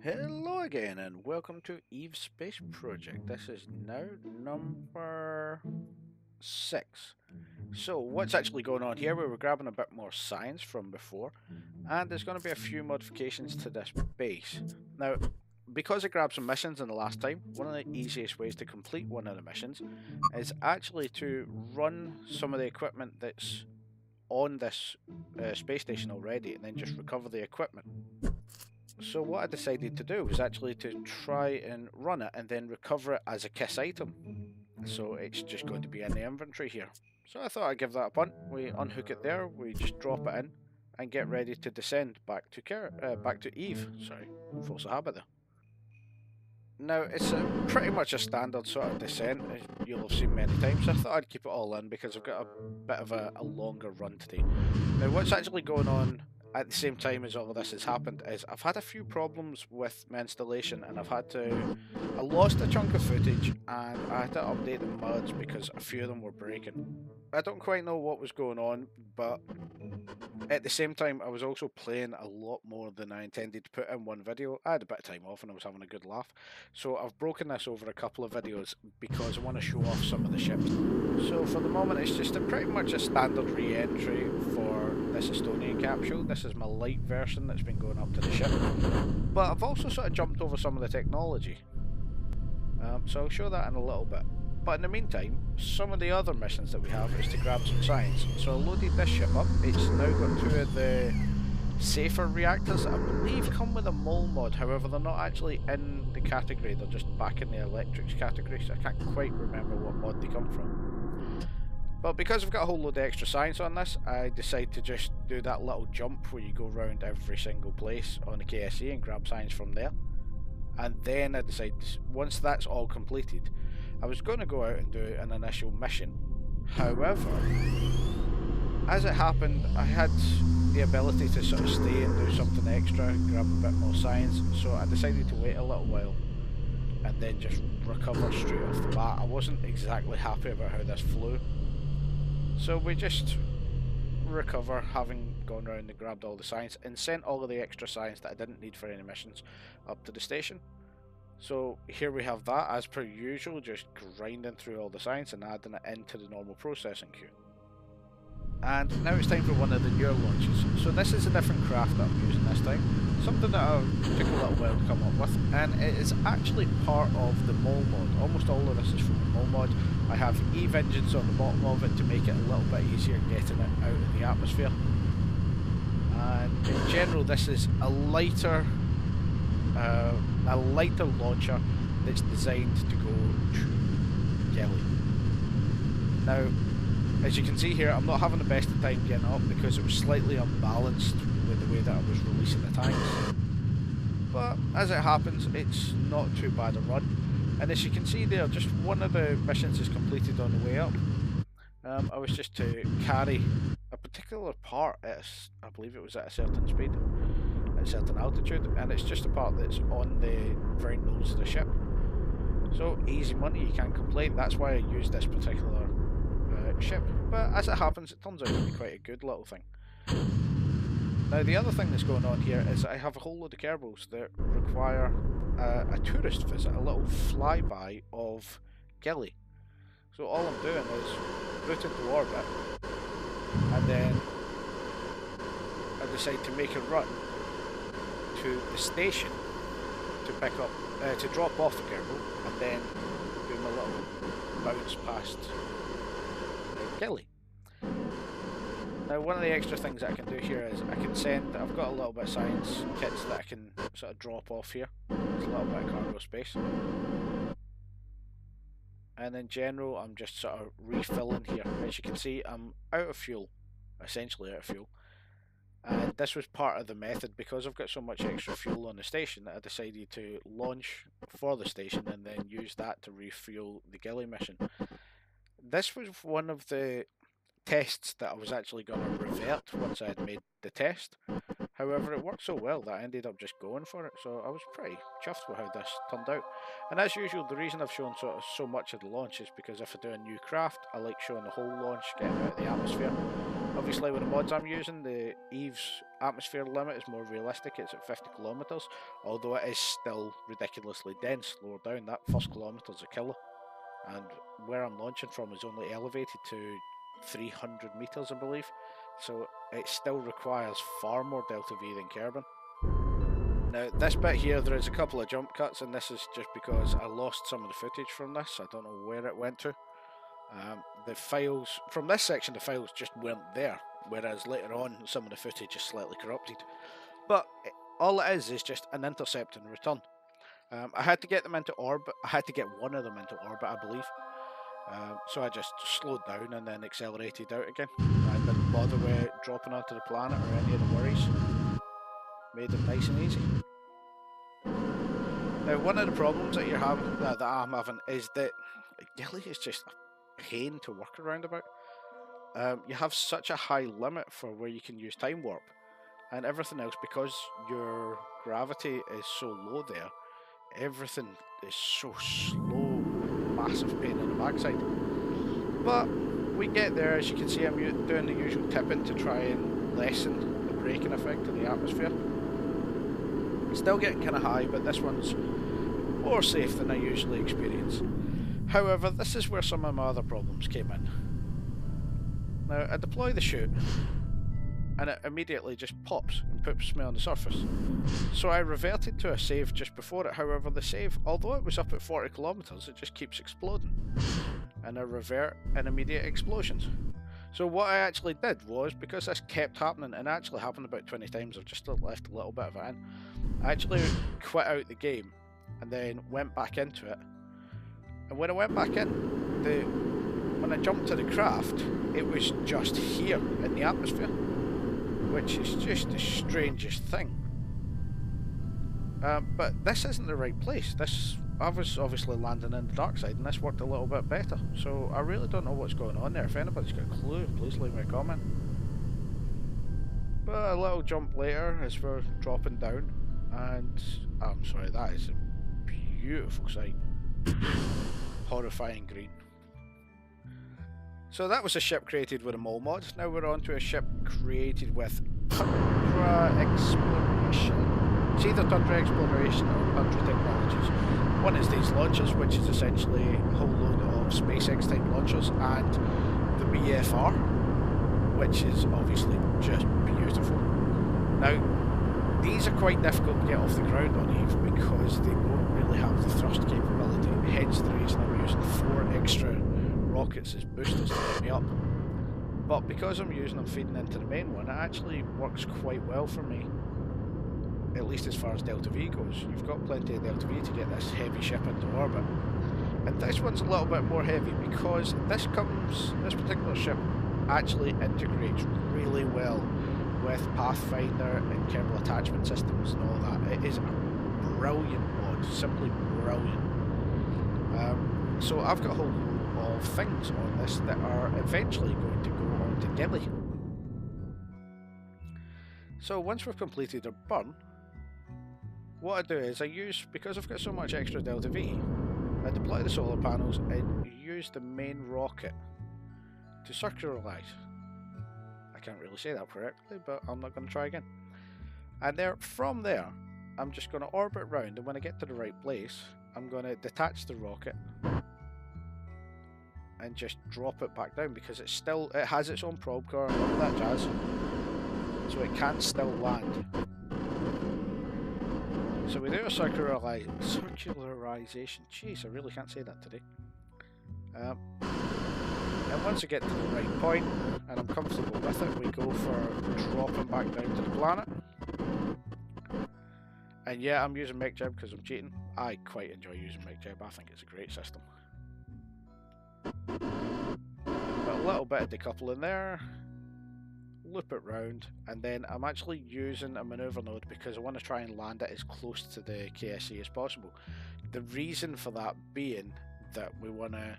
Hello again, and welcome to Eve Space Project. This is now number 6. So, what's actually going on here? We were grabbing a bit more science from before, and there's going to be a few modifications to this base. Now, because I grabbed some missions in the last time, one of the easiest ways to complete one of the missions is actually to run some of the equipment that's on this space station already and then just recover the equipment. So what I decided to do was actually to try and run it and then recover it as a KISS item. So it's just going to be in the inventory here. So I thought I'd give that a punt. We unhook it there, we just drop it in and get ready to descend back to Eve. Sorry, force a habit there. Now it's pretty much a standard sort of descent, as you'll have seen many times. I thought I'd keep it all in because I've got a bit of a longer run today. Now what's actually going on at the same time as all of this has happened is I've had a few problems with my installation, and I lost a chunk of footage and I had to update the mods because a few of them were breaking. I don't quite know what was going on, but at the same time I was also playing a lot more than I intended to put in one video. I had a bit of time off and I was having a good laugh, so I've broken this over a couple of videos because I want to show off some of the ships. So for the moment it's just pretty much a standard re-entry for this Estonian capsule. This is my light version that's been going up to the ship, but I've also sort of jumped over some of the technology, so I'll show that in a little bit. But in the meantime, some of the other missions that we have is to grab some science. So I loaded this ship up. It's now got 2 of the safer reactors that I believe come with a mole mod. However, they're not actually in the category, they're just back in the electrics category, so I can't quite remember what mod they come from. But because I've got a whole load of extra science on this, I decide to just do that little jump where you go around every single place on the KSE and grab science from there. And then I decide, once that's all completed, I was going to go out and do an initial mission. However, as it happened, I had the ability to sort of stay and do something extra, grab a bit more science, so I decided to wait a little while and then just recover straight off the bat. I wasn't exactly happy about how this flew, so we just recover, having gone around and grabbed all the science and sent all of the extra science that I didn't need for any missions up to the station. So here we have that, as per usual, just grinding through all the science and adding it into the normal processing queue. And now it's time for one of the newer launches. So this is a different craft that I'm using this time, something that I took a little while to come up with, and it is actually part of the mole mod. Almost all of this is from the mole mod. I have Eve engines on the bottom of it to make it a little bit easier getting it out of the atmosphere. And in general, this is a lighter launcher that's designed to go to Gelly. Now, as you can see here, I'm not having the best of time getting up because it was slightly unbalanced with the way that I was releasing the tanks. But as it happens, it's not too bad a run. And as you can see there, just one of the missions is completed on the way up. I was just to carry a particular part at, I believe it was at a certain speed, at a certain altitude, and it's just a part that's on the very nose of the ship. So easy money, you can't complain. That's why I used this particular ship. But as it happens, it turns out to be quite a good little thing. Now the other thing that's going on here is I have a whole load of Kerbals that require a tourist visit, a little flyby of Gilly. So all I'm doing is boot into orbit, and then I decide to make a run to the station to pick up, to drop off the Kerbal, and then do my little bounce past Gilly. Now one of the extra things that I can do here is I can send, I've got a little bit of science kits that I can sort of drop off here. There's a little bit of cargo space. And in general, I'm just sort of refilling here. As you can see, I'm out of fuel, essentially out of fuel. And this was part of the method, because I've got so much extra fuel on the station that I decided to launch for the station and then use that to refuel the Gilly mission. This was one of the tests that I was actually going to revert once I had made the test. However, it worked so well that I ended up just going for it, so I was pretty chuffed with how this turned out. And as usual, the reason I've shown so much of the launch is because if I do a new craft, I like showing the whole launch, getting out of the atmosphere. Obviously, with the mods I'm using, the Eve's atmosphere limit is more realistic, it's at 50 kilometers, although it is still ridiculously dense lower down. That first kilometer's a killer. And where I'm launching from is only elevated to 300 meters, I believe. So it still requires far more Delta V than Kerbin. Now this bit here, there is a couple of jump cuts, and this is just because I lost some of the footage from this. I don't know where it went to. The files, from this section the files just weren't there, whereas later on some of the footage is slightly corrupted. But all it is just an intercept and return. I had to get them into orbit, I had to get one of them into orbit, I believe. So I just slowed down and then accelerated out again. I didn't bother with dropping onto the planet or any of the worries. Made it nice and easy. Now, one of the problems that I'm having is that Gilly is just a pain to work around about. You have such a high limit for where you can use time warp, and everything else, because your gravity is so low there, everything is so slow, massive pain in the backside. But we get there. As you can see, I'm doing the usual tipping to try and lessen the braking effect of the atmosphere. Still getting kind of high, but this one's more safe than I usually experience. However, this is where some of my other problems came in. Now, I deploy the chute, and it immediately just pops and poops me on the surface. So I reverted to a save just before it. However, the save, although it was up at 40 kilometers, it just keeps exploding. And I revert in immediate explosions. So what I actually did was, because this kept happening, and it actually happened about 20 times, I've just left a little bit of it in, I actually quit out the game and then went back into it. And when I went back in, when I jumped to the craft, it was just here in the atmosphere, which is just the strangest thing. But this isn't the right place. I was obviously landing in the dark side, and this worked a little bit better. So I really don't know what's going on there. If anybody's got a clue, please leave me a comment. But a little jump later, as we're dropping down, and I'm sorry, that is a beautiful sight. Horrifying green. So that was a ship created with a mole mod. Now we're on to a ship created with Tundra Exploration. It's either Tundra Exploration or Tundra Technologies. One is these launchers, which is essentially a whole load of SpaceX type launchers, and the BFR, which is obviously just beautiful. Now, these are quite difficult to get off the ground on Eve because they don't really have the thrust capability, hence the reason I'm using 4 extra rockets as boosters to get me up. But because I'm using them feeding into the main one, it actually works quite well for me, at least as far as Delta V goes. You've got plenty of Delta V to get this heavy ship into orbit. And this one's a little bit more heavy because this particular ship actually integrates really well with Pathfinder and Kerbal attachment systems and all that. It is a brilliant mod, simply brilliant. So I've got a whole load of things on this that are eventually going to go on to Gilly. So once we've completed our burn, what I do is because I've got so much extra Delta V, I deploy the solar panels and use the main rocket to circularize. I can't really say that correctly, but I'm not going to try again. And from there, I'm just going to orbit round, and when I get to the right place, I'm going to detach the rocket and just drop it back down, because it has its own probe core and all that jazz, so it can still land. So we do a circularization. Jeez, I really can't say that today. And once I get to the right point and I'm comfortable with it, we go for dropping back down to the planet. And yeah, I'm using MechJeb because I'm cheating. I quite enjoy using MechJeb. I think it's a great system. Got a little bit of decoupling there. Loop it round, and then I'm actually using a maneuver node because I want to try and land it as close to the KSC as possible. The reason for that being that we want to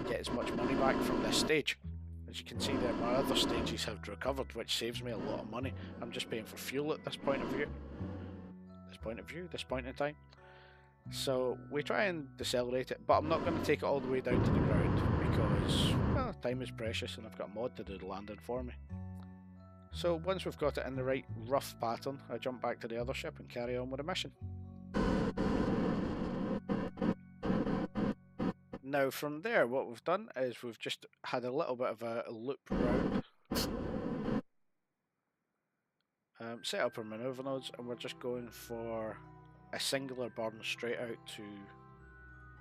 get as much money back from this stage. As you can see there, my other stages have recovered, which saves me a lot of money. I'm just paying for fuel at this point in time. So we try and decelerate it, but I'm not going to take it all the way down to the ground because, well, time is precious and I've got a mod to do the landing for me. So once we've got it in the right rough pattern, I jump back to the other ship and carry on with the mission. Now from there, what we've done is we've just had a little bit of a loop around, set up our maneuver nodes, and we're just going for a singular burn straight out to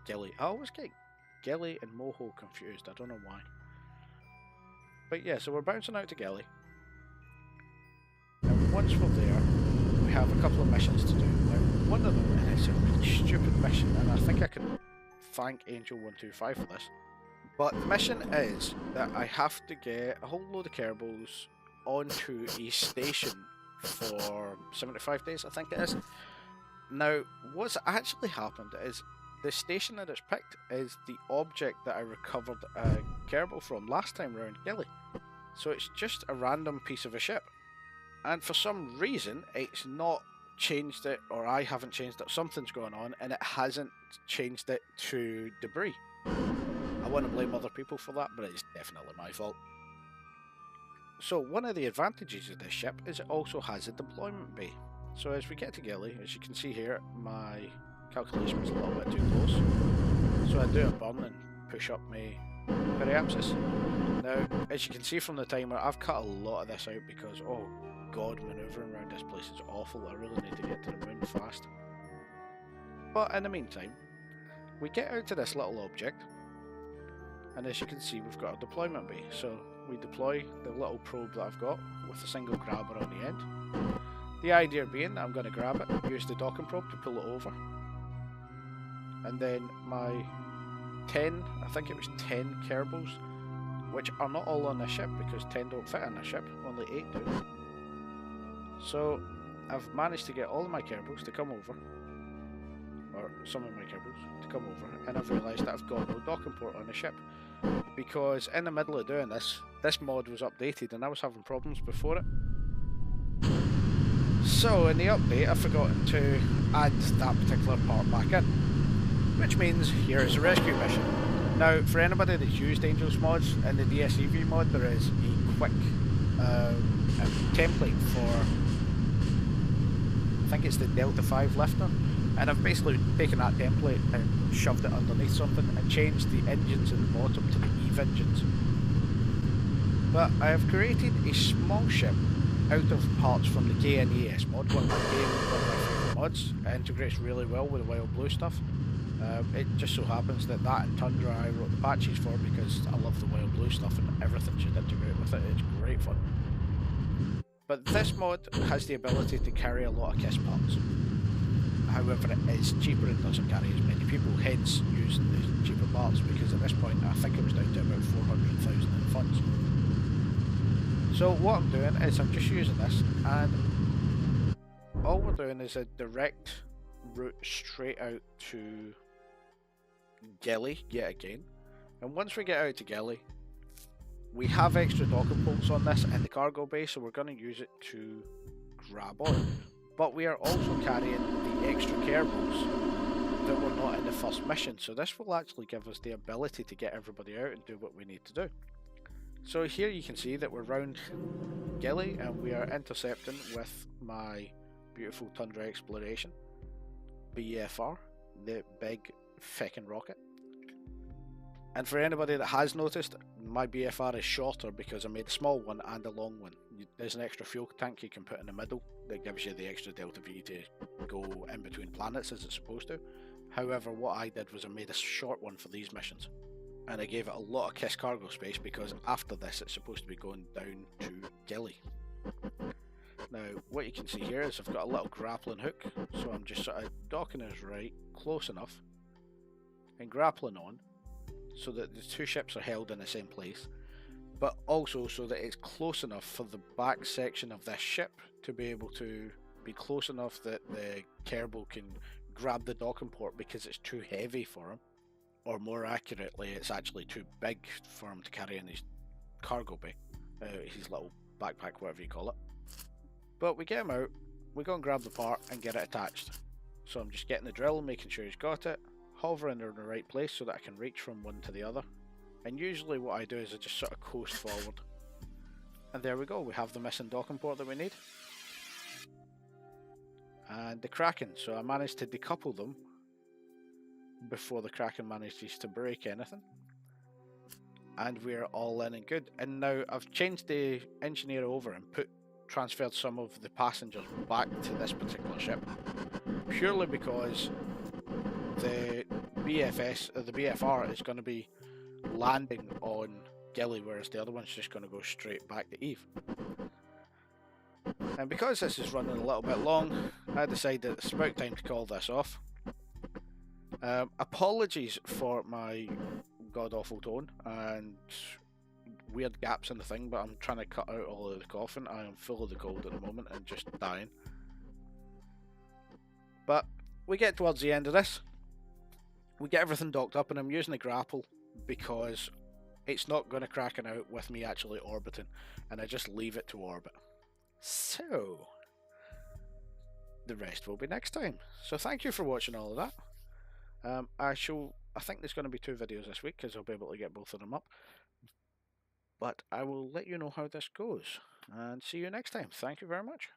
Gilly. I always get Gilly and Moho confused, I don't know why. But yeah, so we're bouncing out to Gilly. And once we're there, we have a couple of missions to do. Now, one of them, and it's a really stupid mission, and I think I can thank Angel125 for this. But the mission is that I have to get a whole load of Kerbals onto a station for 75 days, I think it is. Now, what's actually happened is the station that it's picked is the object that I recovered a Kerbal from last time round Gilly. So it's just a random piece of a ship. And for some reason, it's not changed it, or I haven't changed it, something's going on, and it hasn't changed it to debris. I want to blame other people for that, but it's definitely my fault. So one of the advantages of this ship is it also has a deployment bay. So as we get to Gilly, as you can see here, my calculation was a little bit too close. So I do a burn and push up my periapsis. Now, as you can see from the timer, I've cut a lot of this out because, oh god, manoeuvring around this place is awful. I really need to get to the moon fast. But in the meantime, we get out to this little object, and as you can see, we've got a deployment bay. So we deploy the little probe that I've got with a single grabber on the end. The idea being that I'm going to grab it, use the docking probe to pull it over, and then my 10, I think it was 10 Kerbals, which are not all on the ship because 10 don't fit on the ship, only 8 do. So I've managed to get all of my Kerbals to come over, or some of my Kerbals to come over, and I've realised that I've got no docking port on the ship because in the middle of doing this, this mod was updated and I was having problems before it. So in the update, I've forgotten to add that particular part back in, which means here is a rescue mission. Now, for anybody that's used Angel's mods, in the DSEV mod there is a quick template for, I think it's the Delta 5 lifter, and I've basically taken that template and shoved it underneath something and changed the engines at the bottom to the EVE engines. But I have created a small ship out of parts from the KNES mod, one of my favourite mods. It integrates really well with the Wild Blue stuff. It just so happens that and Tundra I wrote the patches for because I love the Wild Blue stuff and everything should integrate with it. It's great fun. But this mod has the ability to carry a lot of KISS parts. However, it is cheaper and doesn't carry as many people, hence using the cheaper parts, because at this point I think it was down to about 400,000 in funds. So what I'm doing is I'm just using this, and all we're doing is a direct route straight out to Gilly yet again. And once we get out to Gilly, we have extra docking bolts on this in the cargo bay, so we're going to use it to grab on. But we are also carrying the extra Kerbals that were not in the first mission, so this will actually give us the ability to get everybody out and do what we need to do. So here you can see that we're round Gilly and we are intercepting with my beautiful Tundra Exploration BFR, the big feckin' rocket. And for anybody that has noticed, my BFR is shorter because I made a small one and a long one. There's an extra fuel tank you can put in the middle that gives you the extra delta V to go in between planets as it's supposed to. However, what I did was I made a short one for these missions. And I gave it a lot of KISS cargo space because after this it's supposed to be going down to Gilly. Now, what you can see here is I've got a little grappling hook, so I'm just sort of docking us right close enough and grappling on so that the two ships are held in the same place, but also so that it's close enough for the back section of this ship to be able to be close enough that the Kerbal can grab the docking port because it's too heavy for him, or more accurately, it's actually too big for him to carry in his cargo bay, his little backpack, whatever you call it. But we get him out, we go and grab the part and get it attached. So I'm just getting the drill, making sure he's got it, hovering in the right place so that I can reach from one to the other. And usually what I do is I just sort of coast forward. And there we go, we have the missing docking port that we need. And the Kraken, so I managed to decouple them before the Kraken manages to break anything. And we're all in and good. And now I've changed the engineer over and transferred some of the passengers back to this particular ship, purely because the BFR is going to be landing on Gilly, whereas the other one's just going to go straight back to Eve. And because this is running a little bit long, I decided it's about time to call this off. Apologies for my god-awful tone and weird gaps in the thing, but I'm trying to cut out all of the coughing. I am full of the cold at the moment and just dying. But we get towards the end of this. We get everything docked up, and I'm using a grapple because it's not going to Kraken out with me actually orbiting, and I just leave it to orbit. So the rest will be next time. So thank you for watching all of that. I think there's going to be 2 videos this week because I'll be able to get both of them up. But I will let you know how this goes, and see you next time. Thank you very much.